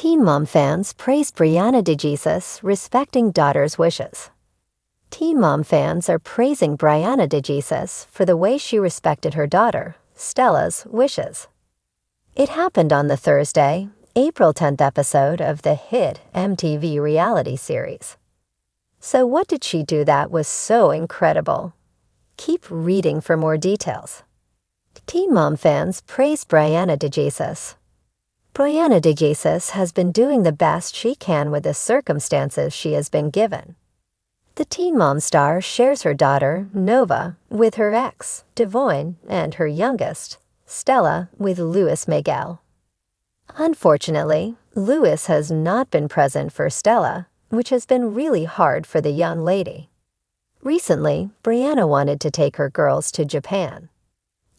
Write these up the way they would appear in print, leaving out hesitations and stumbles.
Teen Mom fans praise Briana DeJesus respecting daughter's wishes. Teen Mom fans are praising Briana DeJesus for the way she respected her daughter, Stella's, wishes. It happened on the Thursday, April 10th episode of the hit MTV reality series. So what did she do that was so incredible? Keep reading for more details. Teen Mom fans praise Briana DeJesus. Briana DeJesus has been doing the best she can with the circumstances she has been given. The Teen Mom star shares her daughter, Nova, with her ex, Devoyne, and her youngest, Stella, with Luis Miguel. Unfortunately, Luis has not been present for Stella, which has been really hard for the young lady. Recently, Briana wanted to take her girls to Japan.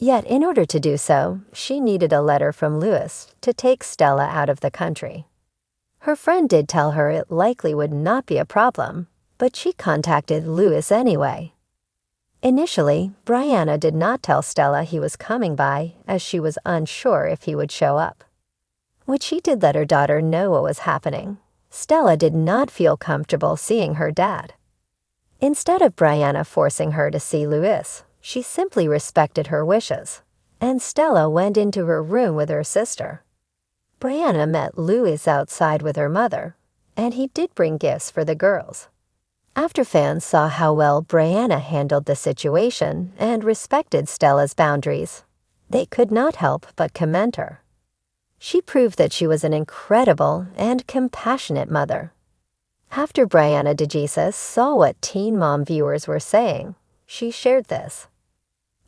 Yet in order to do so, she needed a letter from Luis to take Stella out of the country. Her friend did tell her it likely would not be a problem, but she contacted Luis anyway. Initially, Briana did not tell Stella he was coming by as she was unsure if he would show up. When she did let her daughter know what was happening, Stella did not feel comfortable seeing her dad. Instead of Briana forcing her to see Luis, she simply respected her wishes, and Stella went into her room with her sister. Briana met Luis outside with her mother, and he did bring gifts for the girls. After fans saw how well Briana handled the situation and respected Stella's boundaries, they could not help but commend her. She proved that she was an incredible and compassionate mother. After Briana DeJesus saw what Teen Mom viewers were saying, she shared this.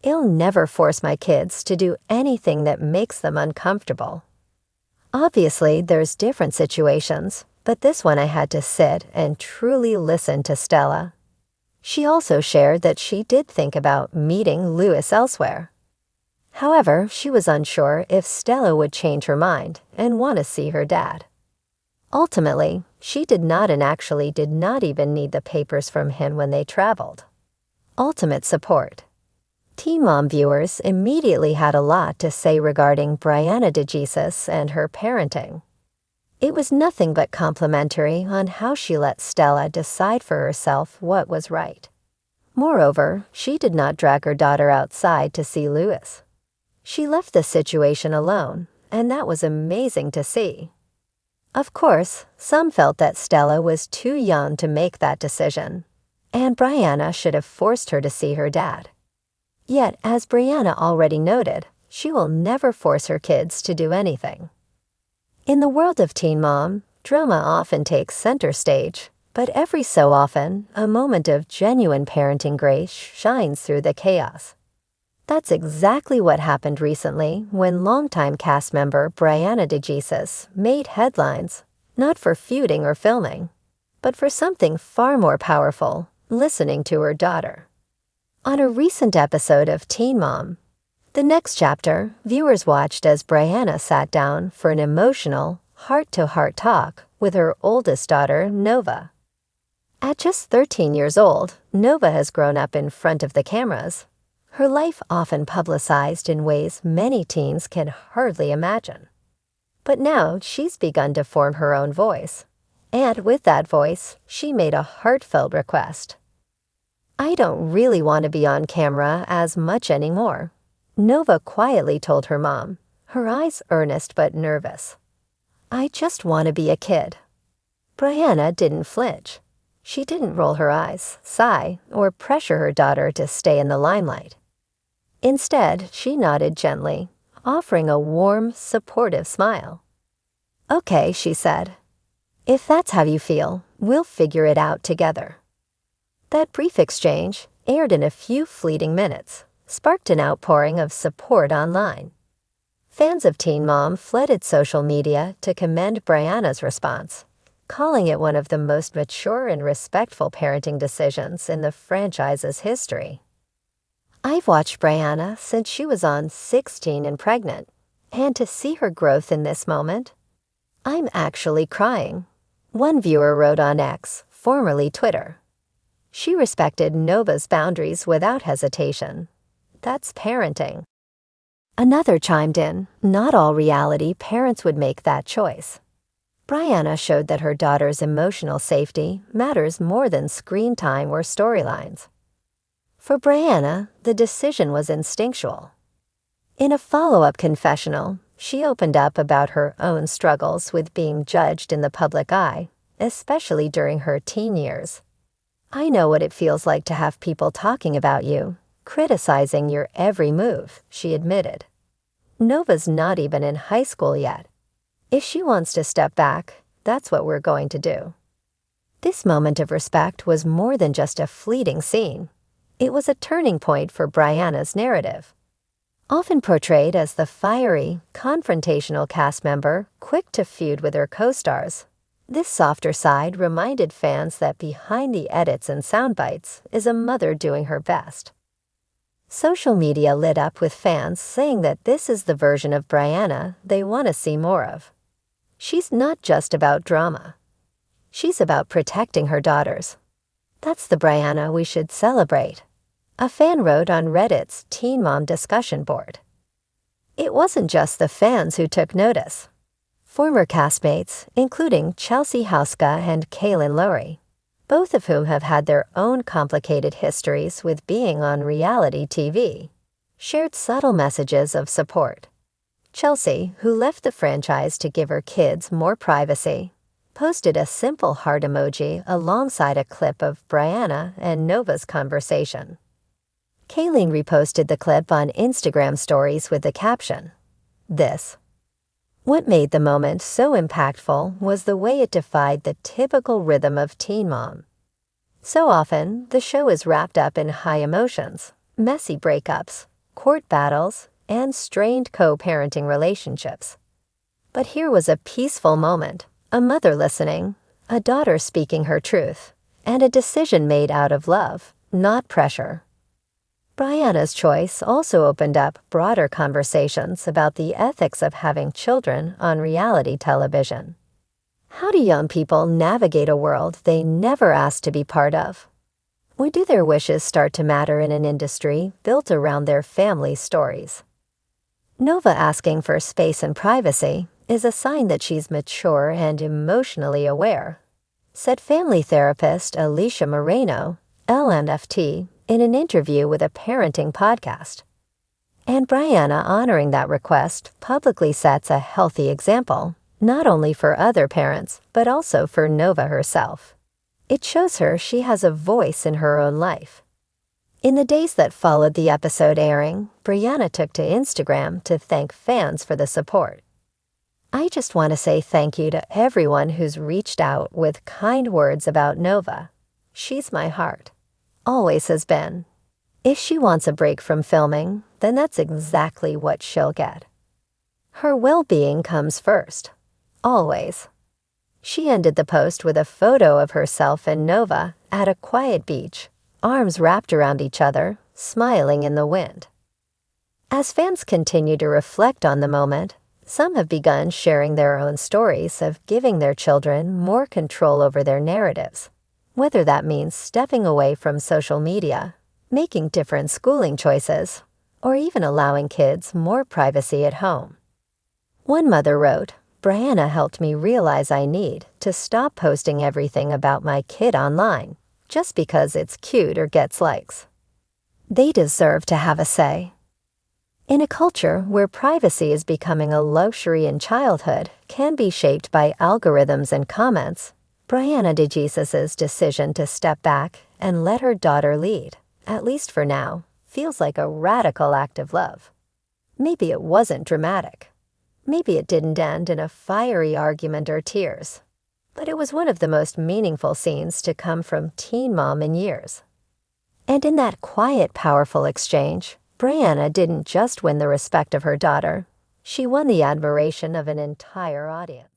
"I'll never force my kids to do anything that makes them uncomfortable. Obviously, there's different situations, but this one I had to sit and truly listen to Stella." She also shared that she did think about meeting Luis elsewhere. However, she was unsure if Stella would change her mind and want to see her dad. Ultimately, she did not even need the papers from him when they traveled. Ultimate support. Teen Mom viewers immediately had a lot to say regarding Briana DeJesus and her parenting. It was nothing but complimentary on how she let Stella decide for herself what was right. Moreover, she did not drag her daughter outside to see Luis. She left the situation alone, and that was amazing to see. Of course, some felt that Stella was too young to make that decision, and Briana should have forced her to see her dad. Yet, as Briana already noted, she will never force her kids to do anything. In the world of Teen Mom, drama often takes center stage, but every so often, a moment of genuine parenting grace shines through the chaos. That's exactly what happened recently when longtime cast member Briana DeJesus made headlines, not for feuding or filming, but for something far more powerful, listening to her daughter. On a recent episode of Teen Mom, The Next Chapter, viewers watched as Briana sat down for an emotional, heart-to-heart talk with her oldest daughter, Nova. At just 13 years old, Nova has grown up in front of the cameras, her life often publicized in ways many teens can hardly imagine. But now she's begun to form her own voice, and with that voice, she made a heartfelt request. "I don't really want to be on camera as much anymore," Nova quietly told her mom, her eyes earnest but nervous. "I just want to be a kid." Briana didn't flinch. She didn't roll her eyes, sigh, or pressure her daughter to stay in the limelight. Instead, she nodded gently, offering a warm, supportive smile. "Okay," she said. "If that's how you feel, we'll figure it out together." That brief exchange, aired in a few fleeting minutes, sparked an outpouring of support online. Fans of Teen Mom flooded social media to commend Briana's response, calling it one of the most mature and respectful parenting decisions in the franchise's history. "I've watched Briana since she was on 16 and pregnant, and to see her growth in this moment, I'm actually crying," one viewer wrote on X, formerly Twitter. She respected Nova's boundaries without hesitation. That's parenting. Another chimed in, not all reality parents would make that choice. Briana showed that her daughter's emotional safety matters more than screen time or storylines. For Briana, the decision was instinctual. In a follow-up confessional, she opened up about her own struggles with being judged in the public eye, especially during her teen years. "I know what it feels like to have people talking about you, criticizing your every move," she admitted. Nova's not even in high school yet. If she wants to step back, that's what we're going to do. This moment of respect was more than just a fleeting scene. It was a turning point for Briana's narrative. Often portrayed as the fiery, confrontational cast member, quick to feud with her co-stars, this softer side reminded fans that behind the edits and sound bites is a mother doing her best. Social media lit up with fans saying that this is the version of Briana they want to see more of. She's not just about drama. She's about protecting her daughters. That's the Briana we should celebrate, a fan wrote on Reddit's Teen Mom discussion board. It wasn't just the fans who took notice. Former castmates, including Chelsea Houska and Kaylin Lowry, both of whom have had their own complicated histories with being on reality TV, shared subtle messages of support. Chelsea, who left the franchise to give her kids more privacy, posted a simple heart emoji alongside a clip of Briana and Nova's conversation. Kaylin reposted the clip on Instagram stories with the caption, "This." What made the moment so impactful was the way it defied the typical rhythm of Teen Mom. So often, the show is wrapped up in high emotions, messy breakups, court battles, and strained co-parenting relationships. But here was a peaceful moment, a mother listening, a daughter speaking her truth, and a decision made out of love, not pressure. Briana's choice also opened up broader conversations about the ethics of having children on reality television. How do young people navigate a world they never asked to be part of? When do their wishes start to matter in an industry built around their family stories? Nova asking for space and privacy is a sign that she's mature and emotionally aware, said family therapist Alicia Moreno, LNFT, in an interview with a parenting podcast. And Briana honoring that request publicly sets a healthy example, not only for other parents, but also for Nova herself. It shows her she has a voice in her own life. In the days that followed the episode airing, Briana took to Instagram to thank fans for the support. "I just want to say thank you to everyone who's reached out with kind words about Nova. She's my heart. Always has been. If she wants a break from filming, then that's exactly what she'll get. Her well-being comes first. Always." She ended the post with a photo of herself and Nova at a quiet beach, arms wrapped around each other, smiling in the wind. As fans continue to reflect on the moment, some have begun sharing their own stories of giving their children more control over their narratives, whether that means stepping away from social media, making different schooling choices, or even allowing kids more privacy at home. One mother wrote, "Briana helped me realize I need to stop posting everything about my kid online just because it's cute or gets likes. They deserve to have a say." In a culture where privacy is becoming a luxury in childhood can be shaped by algorithms and comments, Briana DeJesus's decision to step back and let her daughter lead, at least for now, feels like a radical act of love. Maybe it wasn't dramatic. Maybe it didn't end in a fiery argument or tears. But it was one of the most meaningful scenes to come from Teen Mom in years. And in that quiet, powerful exchange, Briana didn't just win the respect of her daughter. She won the admiration of an entire audience.